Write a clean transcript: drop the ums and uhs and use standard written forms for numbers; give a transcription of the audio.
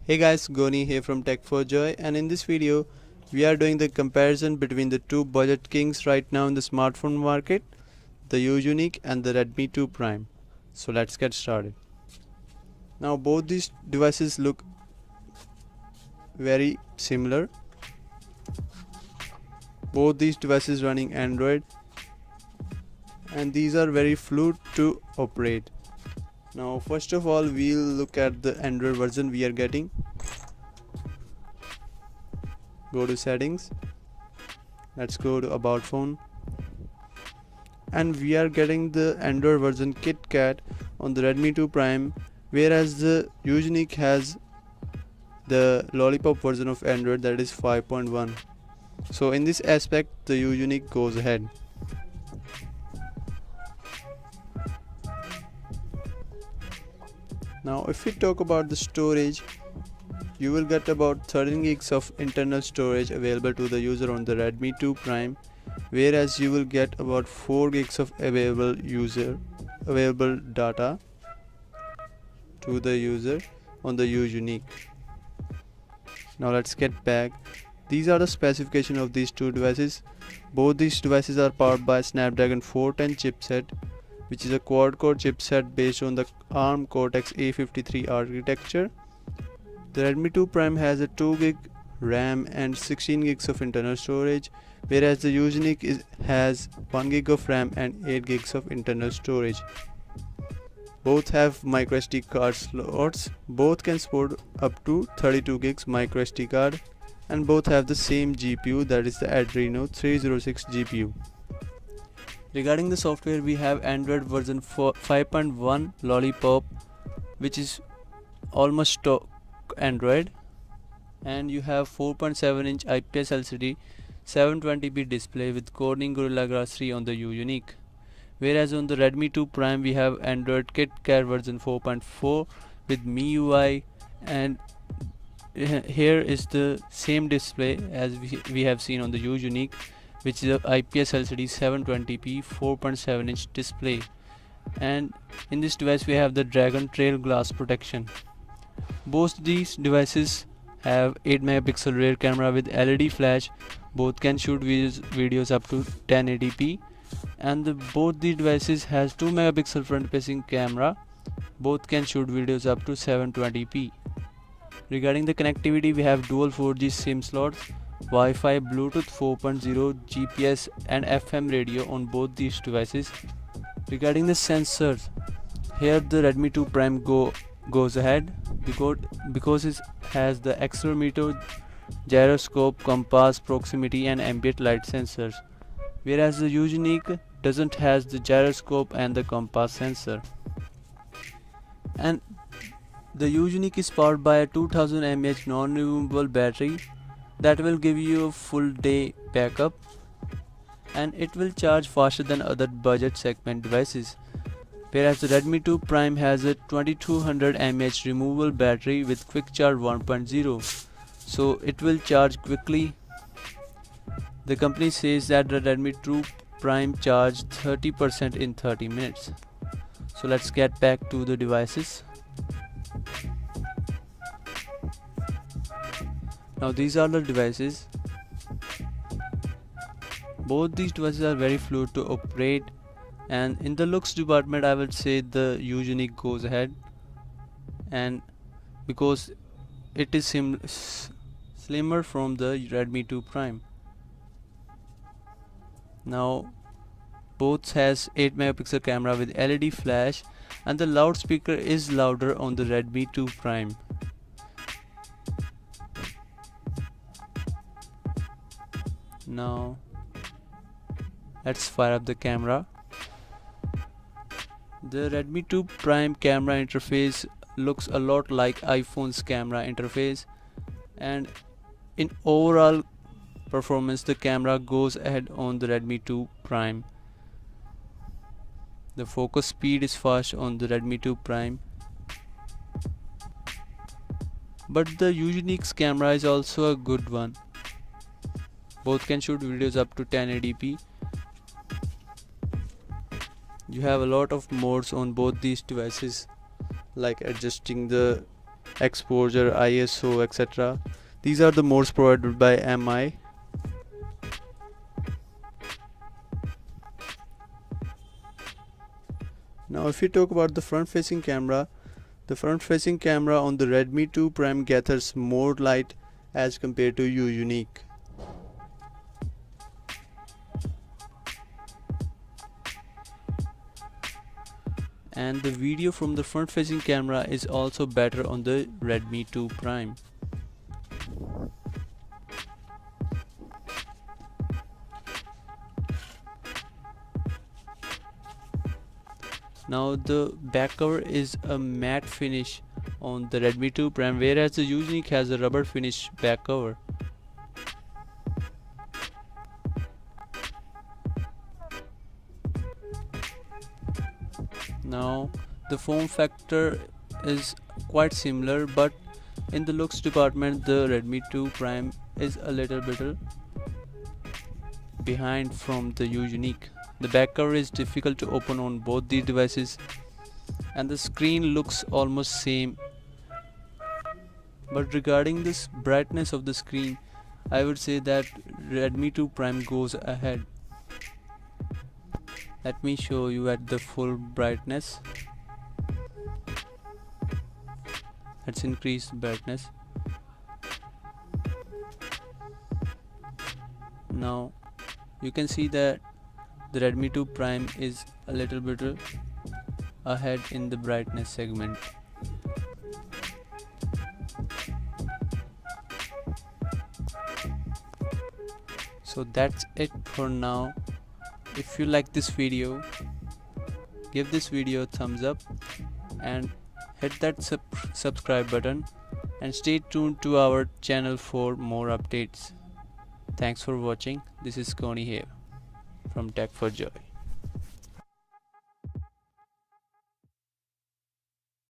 Hey guys, Goni here from Tech4Joy, and in this video we are doing the comparison between the two budget kings right now in the smartphone market, the Yu Yunique and the Redmi 2 Prime. So let's get started. Now both these devices look very similar. Both these devices running Android, and these are very fluid to operate. Now first of all we'll look at the Android version we are getting. Go to settings, let's go to about phone, and we are getting the Android version KitKat on the Redmi 2 Prime, whereas the Yu Yunique has the lollipop version of Android, that is 5.1. So in this aspect the Yu Yunique goes ahead. Now if we talk about the storage, you will get about 13 gigs of internal storage available to the user on the Redmi 2 Prime, whereas you will get about 4 gigs of available data to the user on the Yu Yunique. Now let's get back. These are the specifications of these two devices. Both these devices are powered by Snapdragon 410 chipset, which is a quad-core chipset based on the ARM Cortex-A53 architecture. The Redmi 2 Prime has a 2 GB RAM and 16 gigs of internal storage, whereas the Yu Yunique has 1 GB of RAM and 8 gigs of internal storage. Both have microSD card slots. Both can support up to 32 gigs microSD card, and both have the same GPU, that is the Adreno 306 GPU. Regarding the software, we have Android version 5.1 Lollipop, which is almost stock Android, and you have 4.7-inch IPS LCD 720p display with Corning Gorilla Glass 3 on the Yu Yunique. Whereas on the Redmi 2 Prime we have Android KitKat version 4.4 with MIUI, and here is the same display as we have seen on the Yu Yunique, which is a IPS LCD 720p 4.7-inch display, and in this device we have the Dragon Trail glass protection. Both these devices have 8 megapixel rear camera with LED flash. Both can shoot videos up to 1080p, and both the devices has 2 megapixel front facing camera. Both can shoot videos up to 720p. Regarding the connectivity, we have dual 4G SIM slots, Wi-Fi, Bluetooth 4.0, GPS and FM radio on both these devices. Regarding the sensors, here the Redmi 2 Prime goes ahead because it has the accelerometer, gyroscope, compass, proximity and ambient light sensors, whereas the Yu Yunique doesn't has the gyroscope and the compass sensor. And the Yu Yunique is powered by a 2000 mAh non-removable battery that will give you a full day backup, and it will charge faster than other budget segment devices. Whereas the Redmi 2 Prime has a 2200 mAh removable battery with quick charge 1.0, so it will charge quickly. The company says that the Redmi 2 Prime charged 30% in 30 minutes. So let's get back to the devices. Now these are the devices. Both these devices are very fluid to operate, and in the looks department I would say the Yu Yunique goes ahead, and because it is slimmer from the Redmi 2 Prime. Now both has 8 megapixel camera with LED flash, and the loudspeaker is louder on the Redmi 2 Prime. Now let's fire up the camera. The Redmi 2 Prime camera interface looks a lot like iPhone's camera interface, and in overall performance the camera goes ahead on the Redmi 2 Prime. The focus speed is fast on the Redmi 2 Prime, but the Yu Yunique's camera is also a good one. Both can shoot videos up to 1080p. You have a lot of modes on both these devices, like adjusting the exposure, ISO, etc. These are the modes provided by MI. Now if we talk about the front facing camera, the front facing camera on the Redmi 2 Prime gathers more light as compared to Yu Yunique. And the video from the front facing camera is also better on the Redmi 2 Prime. Now the back cover is a matte finish on the Redmi 2 Prime, whereas the Yu Yunique has a rubber finish back cover. Now the form factor is quite similar, but in the looks department the Redmi 2 Prime is a little bit behind from the Yu Yunique. The back cover is difficult to open on both these devices and the screen looks almost same. But regarding this brightness of the screen, I would say that Redmi 2 Prime goes ahead. Let me show you at the full brightness. Let's increase the brightness. Now you can see that the Redmi 2 Prime is a little bit ahead in the brightness segment. So that's it for now. If you like this video, give this video a thumbs up and hit that subscribe button and stay tuned to our channel for more updates. Thanks for watching. This is Connie here from Tech4Joy.